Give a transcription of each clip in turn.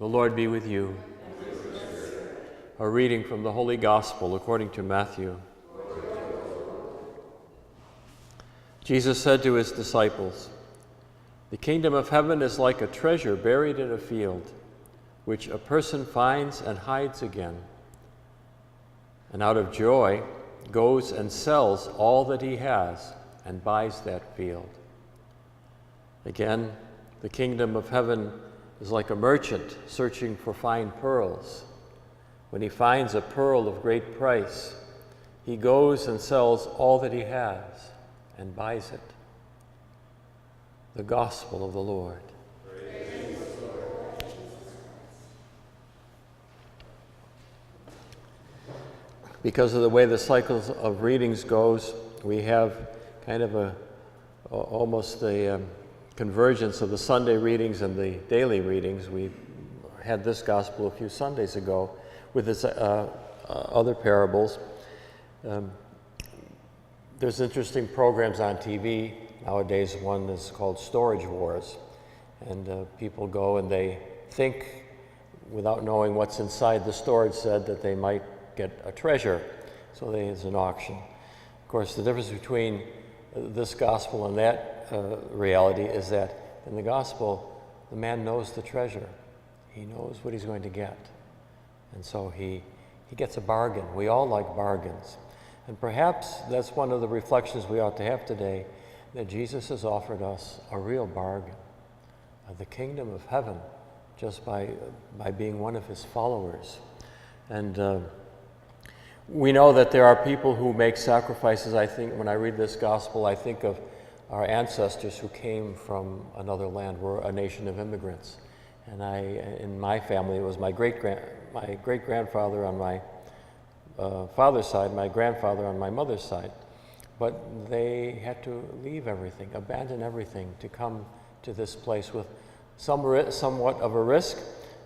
The Lord be with you. A reading from the Holy Gospel according to Matthew. Jesus said to his disciples, "The kingdom of heaven is like a treasure buried in a field, which a person finds and hides again, and out of joy goes and sells all that he has and buys that field. Again, the kingdom of heaven is like a merchant searching for fine pearls. When he finds a pearl of great price, he goes and sells all that he has and buys it." The Gospel of the Lord. Praise the Lord. Because of the way the cycles of readings goes, we have kind of almost a convergence of the Sunday readings and the daily readings. We had this gospel a few Sundays ago with its other parables. There's interesting programs on TV nowadays. One is called Storage Wars, and people go and they think, without knowing what's inside the storage shed, that they might get a treasure. So there's an auction. Of course, the difference between this gospel and that reality is that in the gospel, the man knows the treasure. He knows what he's going to get. And so he gets a bargain. We all like bargains. And perhaps that's one of the reflections we ought to have today, that Jesus has offered us a real bargain, the kingdom of heaven, just by being one of his followers. And we know that there are people who make sacrifices. I think when I read this gospel, I think of our ancestors who came from another land. We're a nation of immigrants. And in my family, it was my great-grandfather on my father's side, my grandfather on my mother's side. But they had to leave everything, abandon everything to come to this place with somewhat of a risk,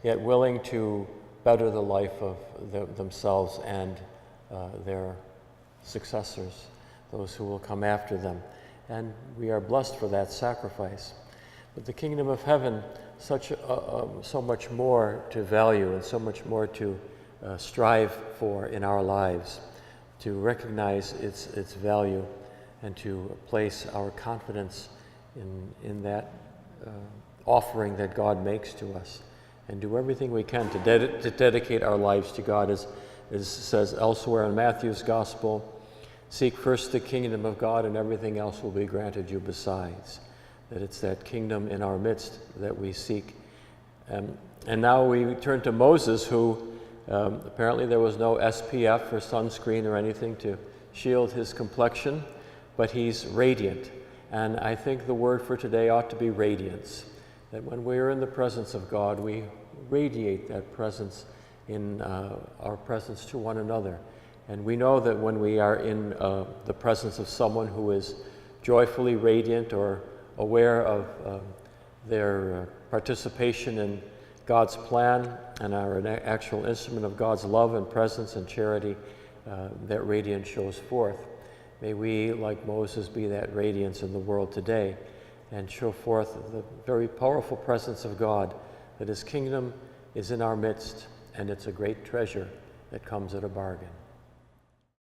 yet willing to better the life of themselves and their successors, those who will come after them. And we are blessed for that sacrifice. But the kingdom of heaven, so much more to value and so much more to strive for in our lives, to recognize its value and to place our confidence in that offering that God makes to us, and do everything we can to dedicate our lives to God. As it says elsewhere in Matthew's Gospel, "Seek first the kingdom of God and everything else will be granted you besides." That it's that kingdom in our midst that we seek. And now we turn to Moses, who apparently there was no SPF or sunscreen or anything to shield his complexion, but he's radiant. And I think the word for today ought to be radiance. That when we're in the presence of God, we radiate that presence in our presence to one another. And we know that when we are in the presence of someone who is joyfully radiant or aware of their participation in God's plan and are an actual instrument of God's love and presence and charity, that radiance shows forth. May we, like Moses, be that radiance in the world today and show forth the very powerful presence of God, that his kingdom is in our midst, and it's a great treasure that comes at a bargain.